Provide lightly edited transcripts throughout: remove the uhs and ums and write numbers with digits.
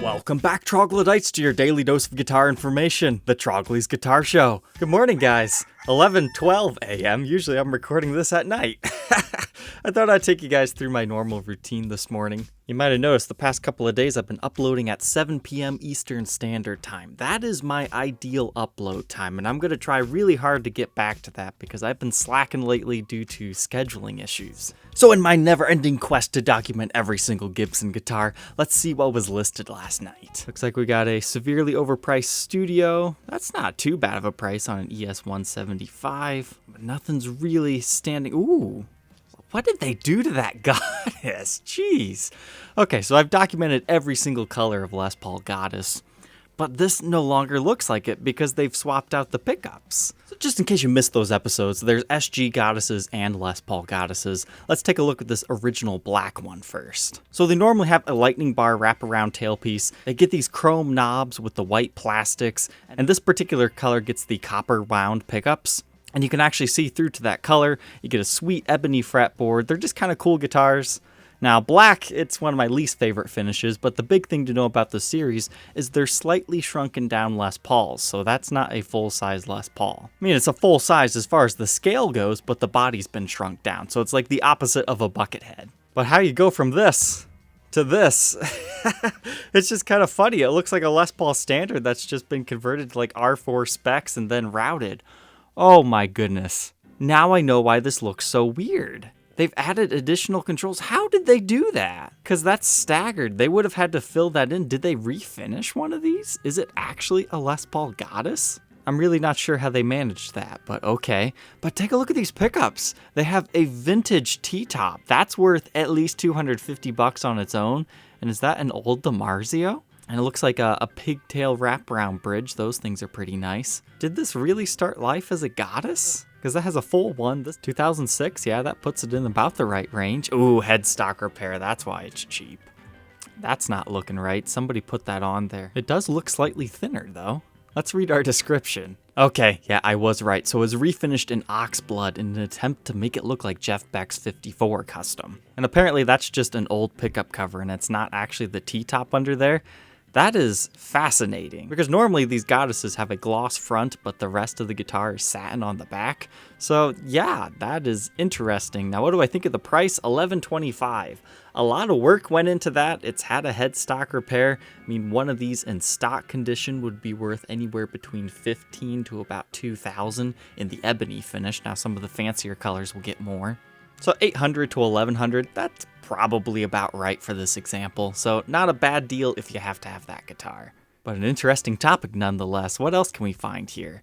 Welcome back, Troglodytes, to your daily dose of guitar information, the Trogly's Guitar Show. Good morning, guys. 11:12 a.m. Usually I'm recording this at night. I thought I'd take you guys through my normal routine this morning. You might have noticed the past couple of days I've been uploading at 7 p.m. Eastern Standard Time. That is my ideal upload time, and I'm going to try really hard to get back to that because I've been slacking lately due to scheduling issues. So in my never-ending quest to document every single Gibson guitar, let's see what was listed last night. Looks like we got a severely overpriced Studio. That's not too bad of a price on an ES-175, but nothing's really standing. Ooh. What did they do to that Goddess? Jeez. Okay, so I've documented every single color of Les Paul Goddess, but this no longer looks like it because they've swapped out the pickups. So just in case you missed those episodes, there's SG Goddesses and Les Paul Goddesses. Let's take a look at this original black one first. So they normally have a lightning bar wraparound tailpiece. They get these chrome knobs with the white plastics, and this particular color gets the copper wound pickups. And you can actually see through to that color. You get a sweet ebony fretboard. They're just kind of cool guitars. Now, black, it's one of my least favorite finishes, but the big thing to know about the series is they're slightly shrunken down Les Pauls, so that's not a full-size Les Paul. I mean, it's a full size as far as the scale goes, but the body's been shrunk down, so it's like the opposite of a bucket head. But how you go from this to this, it's just kind of funny. It looks like a Les Paul standard that's just been converted to like R4 specs and then routed. Oh my goodness. Now I know why this looks so weird. They've added additional controls. How did they do that? Because that's staggered. They would have had to fill that in. Did they refinish one of these? Is it actually a Les Paul Goddess? I'm really not sure how they managed that, but okay. But take a look at these pickups. They have a vintage T-top. That's worth at least $250 on its own. And is that an old DiMarzio? And it looks like a pigtail wraparound bridge. Those things are pretty nice. Did this really start life as a Goddess? Because that has a full one. This 2006, yeah, that puts it in about the right range. Ooh, headstock repair. That's why it's cheap. That's not looking right. Somebody put that on there. It does look slightly thinner, though. Let's read our description. Okay, yeah, I was right. So it was refinished in oxblood in an attempt to make it look like Jeff Beck's 54 custom. And apparently that's just an old pickup cover, and it's not actually the T-top under there. That is fascinating, because normally these Goddesses have a gloss front, but the rest of the guitar is satin on the back. So yeah, that is interesting. Now what do I think of the price? $11.25. A lot of work went into that. It's had a headstock repair. I mean, one of these in stock condition would be worth anywhere between $15 to about $2,000 in the ebony finish. Now some of the fancier colors will get more. So $800 to $1,100, that's probably about right for this example. So not a bad deal if you have to have that guitar. But an interesting topic nonetheless. What else can we find here?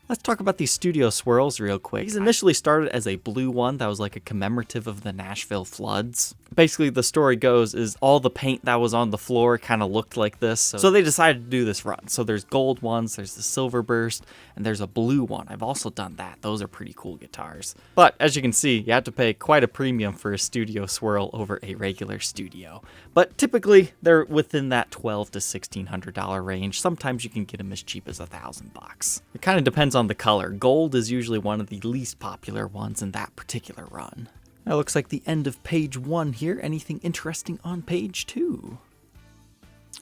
Let's talk about these Studio Swirls real quick. These initially started as a blue one that was like a commemorative of the Nashville floods. Basically, the story goes is all the paint that was on the floor kind of looked like this. So they decided to do this run. So there's gold ones, there's the silver burst, and there's a blue one. I've also done that. Those are pretty cool guitars. But as you can see, you have to pay quite a premium for a Studio Swirl over a regular Studio. But typically, they're within that $1,200 to $1,600 range. Sometimes you can get them as cheap as $1,000. It kind of depends on the color. Gold is usually one of the least popular ones in that particular run. That looks like the end of page 1 here. Anything interesting on page 2?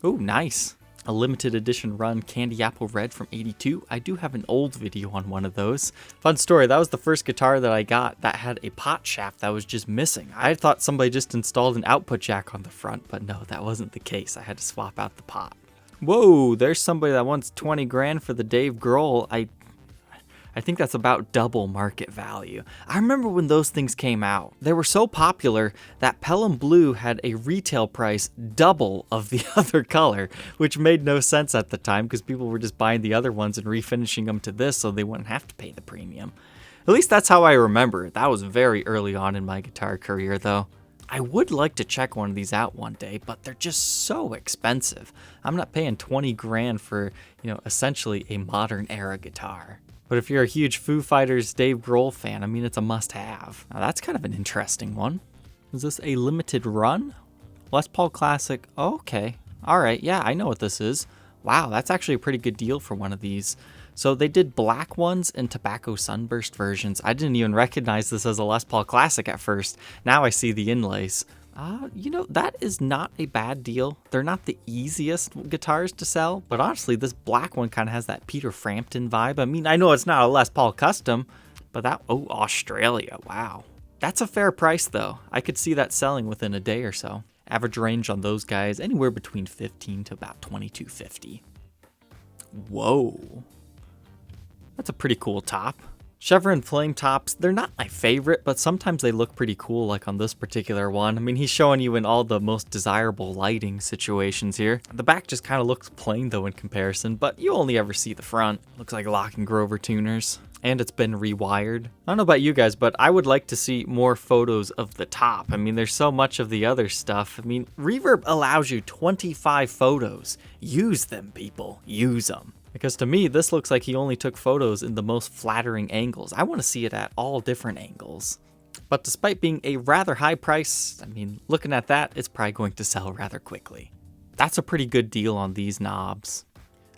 Oh, nice. A limited edition run Candy Apple Red from '82. I do have an old video on one of those. Fun story, that was the first guitar that I got that had a pot shaft that was just missing. I thought somebody just installed an output jack on the front, but no, that wasn't the case. I had to swap out the pot. Whoa, there's somebody that wants 20 grand for the Dave Grohl. I think that's about double market value. I remember when those things came out. They were so popular that Pelham Blue had a retail price double of the other color, which made no sense at the time because people were just buying the other ones and refinishing them to this so they wouldn't have to pay the premium. At least that's how I remember it. That was very early on in my guitar career though. I would like to check one of these out one day, but they're just so expensive. I'm not paying 20 grand for, essentially a modern era guitar. But if you're a huge Foo Fighters Dave Grohl fan, I mean, it's a must-have. Now, that's kind of an interesting one. Is this a limited run? Les Paul Classic. Oh, okay. All right. Yeah, I know what this is. Wow, that's actually a pretty good deal for one of these. So they did black ones and tobacco sunburst versions. I didn't even recognize this as a Les Paul Classic at first. Now I see the inlays. You know, that is not a bad deal. They're not the easiest guitars to sell, but honestly, this black one kind of has that Peter Frampton vibe. I mean, I know it's not a Les Paul custom, but oh, Australia, wow. That's a fair price though. I could see that selling within a day or so. Average range on those guys, anywhere between 15 to about 2250. Whoa. That's a pretty cool top. Chevron flame tops, they're not my favorite, but sometimes they look pretty cool, like on this particular one. I mean, he's showing you in all the most desirable lighting situations here. The back just kind of looks plain though in comparison, but you only ever see the front. Looks like Lock and Grover tuners, and it's been rewired. I don't know about you guys, but I would like to see more photos of the top. I mean, there's so much of the other stuff. I mean, Reverb allows you 25 photos. Use them, people. Use them. Because to me, this looks like he only took photos in the most flattering angles. I want to see it at all different angles. But despite being a rather high price, I mean, looking at that, it's probably going to sell rather quickly. That's a pretty good deal on these knobs.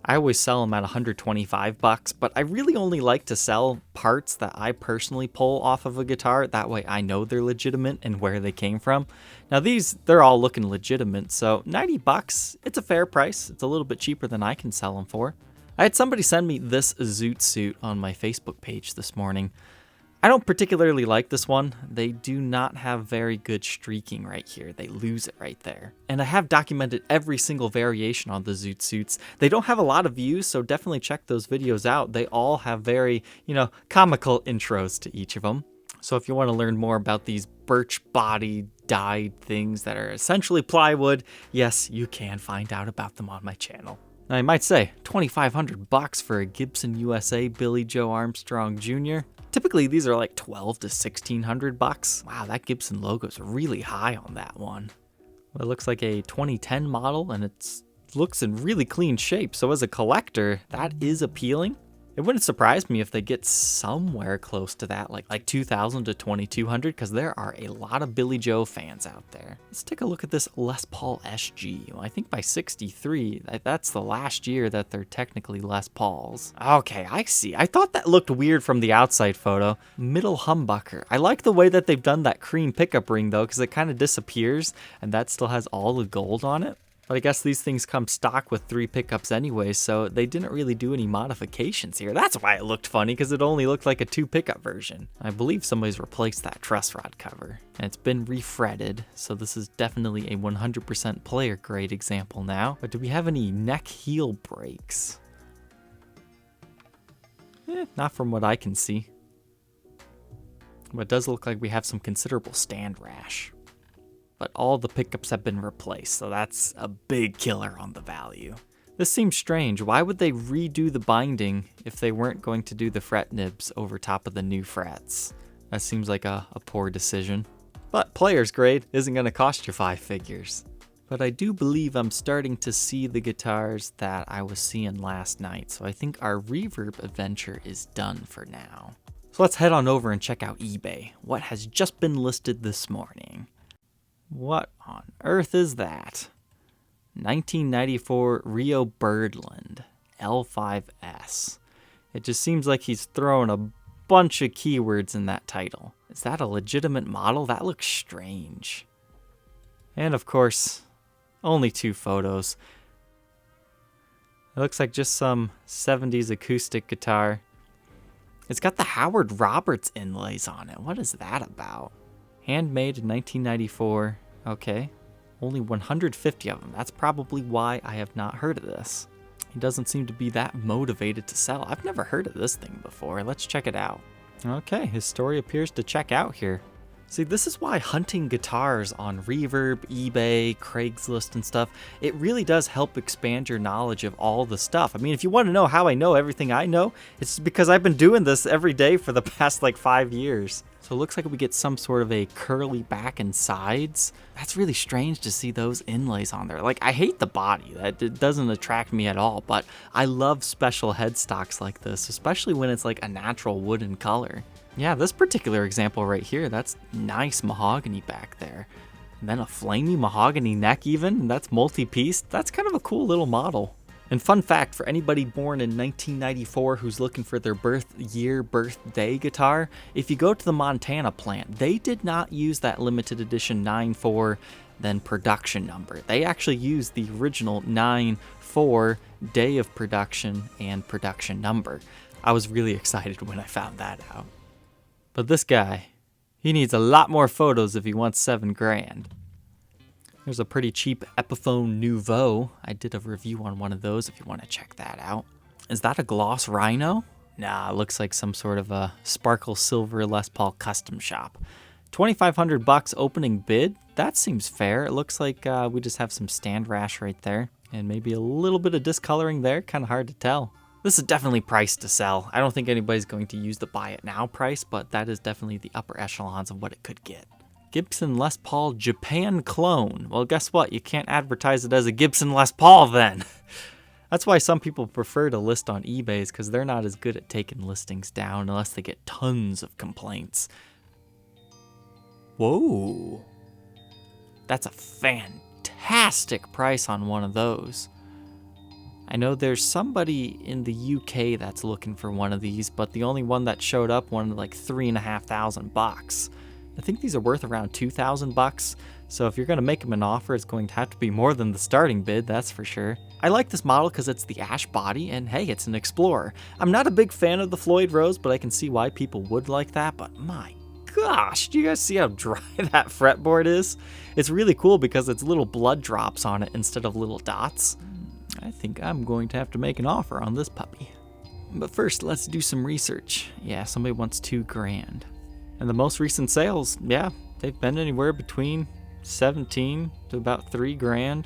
I always sell them at $125, but I really only like to sell parts that I personally pull off of a guitar. That way I know they're legitimate and where they came from. Now they're all looking legitimate, so $90, it's a fair price. It's a little bit cheaper than I can sell them for. I had somebody send me this Zoot suit on my Facebook page this morning. I don't particularly like this one. They do not have very good streaking right here. They lose it right there. And I have documented every single variation on the Zoot suits. They don't have a lot of views, so definitely check those videos out. They all have very, comical intros to each of them. So if you want to learn more about these birch body dyed things that are essentially plywood, yes, you can find out about them on my channel. Now you might say, $2,500 for a Gibson USA Billy Joe Armstrong Jr. Typically these are like $1,200 to $1,600. Wow, that Gibson logo is really high on that one. Well, it looks like a 2010 model and it looks in really clean shape. So as a collector, that is appealing. It wouldn't surprise me if they get somewhere close to that, like $2,000 to $2,200, because there are a lot of Billy Joe fans out there. Let's take a look at this Les Paul SG. Well, I think by 63, that's the last year that they're technically Les Pauls. Okay, I see. I thought that looked weird from the outside photo. Middle humbucker. I like the way that they've done that cream pickup ring though, because it kind of disappears, and that still has all the gold on it. But I guess these things come stock with 3 pickups anyway, so they didn't really do any modifications here. That's why it looked funny, because it only looked like a 2 pickup version. I believe somebody's replaced that truss rod cover, and it's been refretted, so this is definitely a 100% player grade example now. But do we have any neck heel brakes? Not from what I can see. But it does look like we have some considerable stand rash. But all the pickups have been replaced, so that's a big killer on the value. This seems strange. Why would they redo the binding if they weren't going to do the fret nibs over top of the new frets? That seems like a poor decision. But player's grade isn't going to cost you 5 figures. But I do believe I'm starting to see the guitars that I was seeing last night, so I think our Reverb adventure is done for now. So let's head on over and check out eBay. What has just been listed this morning? What on earth is that? 1994 Rio Birdland L5S. It just seems like he's throwing a bunch of keywords in that title. Is that a legitimate model? That looks strange. And of course, only 2 photos. It looks like just some 70s acoustic guitar. It's got the Howard Roberts inlays on it. What is that about? Handmade in 1994. Okay. Only 150 of them. That's probably why I have not heard of this. He doesn't seem to be that motivated to sell. I've never heard of this thing before. Let's check it out. Okay, his story appears to check out here. See, this is why hunting guitars on Reverb, eBay, Craigslist and stuff, it really does help expand your knowledge of all the stuff. I mean, if you want to know how I know everything I know, it's because I've been doing this every day for the past 5 years. So it looks like we get some sort of a curly back and sides. That's really strange to see those inlays on there. I hate the body. It doesn't attract me at all, but I love special headstocks like this, especially when it's a natural wooden color. Yeah, this particular example right here, that's nice mahogany back there. And then a flamey mahogany neck even, and that's multi-piece. That's kind of a cool little model. And fun fact, for anybody born in 1994 who's looking for their birthday guitar, if you go to the Montana plant, they did not use that limited edition 9.4 then production number. They actually used the original 9.4 day of production and production number. I was really excited when I found that out. But this guy, he needs a lot more photos if he wants $7,000. There's a pretty cheap Epiphone Nouveau. I did a review on one of those if you want to check that out. Is that a gloss rhino? Nah, it looks like some sort of a sparkle silver Les Paul custom shop. $2,500 opening bid? That seems fair. It looks like we just have some stand rash right there. And maybe a little bit of discoloring there. Kind of hard to tell. This is definitely priced to sell. I don't think anybody's going to use the buy it now price, but that is definitely the upper echelons of what it could get. Gibson Les Paul Japan clone. Well, guess what? You can't advertise it as a Gibson Les Paul then. That's why some people prefer to list on eBay, because they're not as good at taking listings down unless they get tons of complaints. Whoa. That's a fantastic price on one of those. I know there's somebody in the UK that's looking for one of these, but the only one that showed up wanted like $3,500. I think these are worth around $2,000, so if you're going to make them an offer, it's going to have to be more than the starting bid, that's for sure. I like this model because it's the ash body, and hey, it's an Explorer. I'm not a big fan of the Floyd Rose, but I can see why people would like that, but my gosh, do you guys see how dry that fretboard is? It's really cool because it's little blood drops on it instead of little dots. I think I'm going to have to make an offer on this puppy. But first, let's do some research. Yeah, somebody wants $2,000. And the most recent sales, yeah, they've been anywhere between 17 to about $3,000.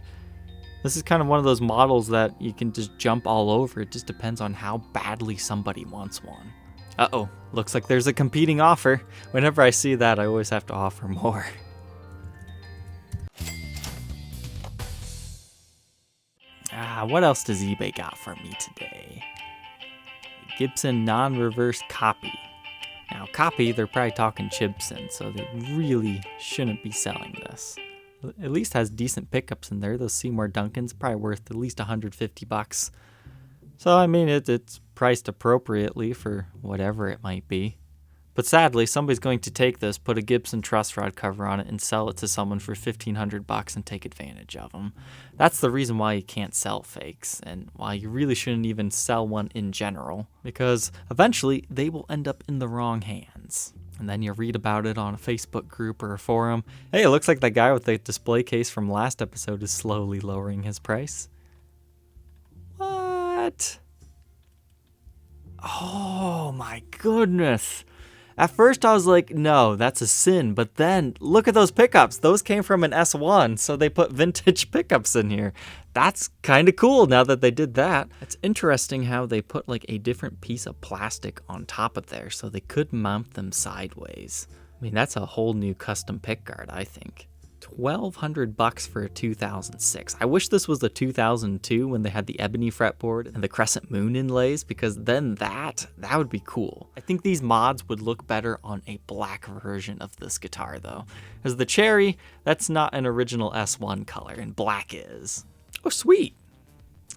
This is kind of one of those models that you can just jump all over. It just depends on how badly somebody wants one. Uh-oh, looks like there's a competing offer. Whenever I see that, I always have to offer more. What else does eBay got for me today? Gibson non-reverse copy. Now, copy, they're probably talking Gibson, so they really shouldn't be selling this. At least has decent pickups in there. Those Seymour Duncans probably worth at least $150. So, I mean, it's priced appropriately for whatever it might be. But sadly, somebody's going to take this, put a Gibson truss rod cover on it, and sell it to someone for $1,500 and take advantage of them. That's the reason why you can't sell fakes, and why you really shouldn't even sell one in general, because eventually they will end up in the wrong hands. And then you read about it on a Facebook group or a forum. Hey, it looks like that guy with the display case from last episode is slowly lowering his price. What? Oh my goodness. At first I was like, no, that's a sin. But then look at those pickups. Those came from an S1, so they put vintage pickups in here. That's kind of cool now that they did that. It's interesting how they put like a different piece of plastic on top of there so they could mount them sideways. I mean, that's a whole new custom pickguard, I think. $1,200 for a 2006. I wish this was the 2002 when they had the ebony fretboard and the crescent moon inlays, because then that would be cool. I think these mods would look better on a black version of this guitar though, because the cherry, that's not an original S1 color and black is. Oh sweet.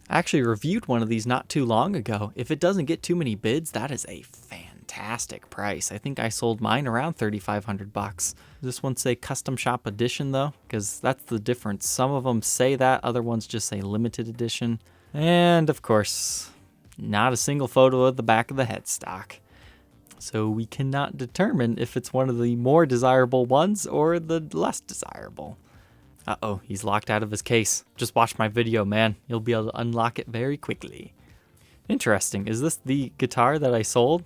I actually reviewed one of these not too long ago. If it doesn't get too many bids, that is a fantastic price. I think I sold mine around $3,500. Does this one say custom shop edition though? Because that's the difference. Some of them say that, other ones just say limited edition. And of course, not a single photo of the back of the headstock. So we cannot determine if it's one of the more desirable ones or the less desirable. Uh-oh, he's locked out of his case. Just watch my video, man. You'll be able to unlock it very quickly. Interesting. Is this the guitar that I sold?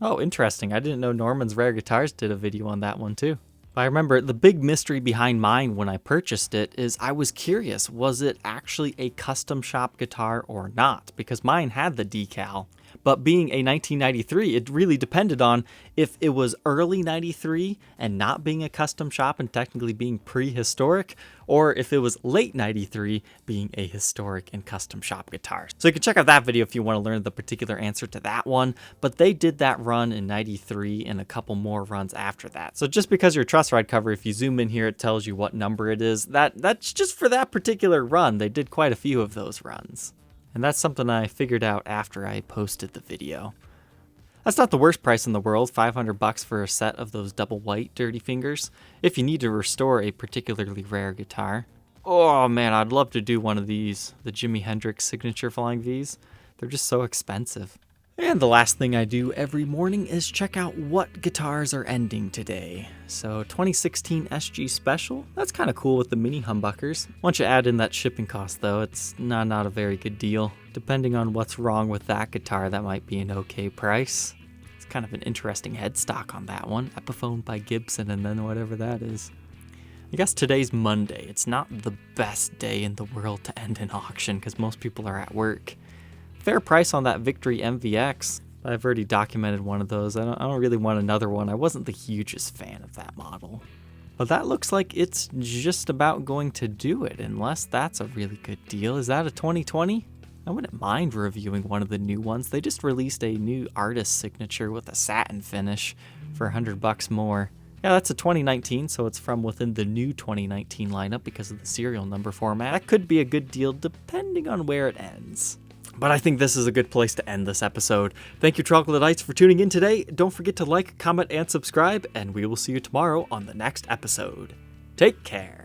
Oh, interesting. I didn't know Norman's Rare Guitars did a video on that one too. But I remember the big mystery behind mine when I purchased it is I was curious, was it actually a custom shop guitar or not? Because mine had the decal. But being a 1993, it really depended on if it was early 93 and not being a custom shop and technically being prehistoric, or if it was late 93 being a historic and custom shop guitar. So you can check out that video if you want to learn the particular answer to that one, but they did that run in 93 and a couple more runs after that. So just because your truss rod cover, if you zoom in here, it tells you what number it is, that's just for that particular run. They did quite a few of those runs. And that's something I figured out after I posted the video. That's not the worst price in the world, $500 for a set of those double white Dirty Fingers, if you need to restore a particularly rare guitar. Oh man, I'd love to do one of these, the Jimi Hendrix Signature Flying Vs. They're just so expensive. And the last thing I do every morning is check out what guitars are ending today. So 2016 SG Special, that's kind of cool with the mini humbuckers. Once you add in that shipping cost though, it's not a very good deal. Depending on what's wrong with that guitar, that might be an okay price. It's kind of an interesting headstock on that one. Epiphone by Gibson and then whatever that is. I guess today's Monday. It's not the best day in the world to end an auction because most people are at work. Fair price on that Victory MVX. I've already documented one of those. I don't really want another one. I wasn't the hugest fan of that model. But that looks like it's just about going to do it, unless that's a really good deal. Is that a 2020? I wouldn't mind reviewing one of the new ones. They just released a new artist signature with a satin finish for $100 more. Yeah, that's a 2019, so it's from within the new 2019 lineup because of the serial number format. That could be a good deal depending on where it ends. But I think this is a good place to end this episode. Thank you, Troglodytes, for tuning in today. Don't forget to like, comment, and subscribe, and we will see you tomorrow on the next episode. Take care.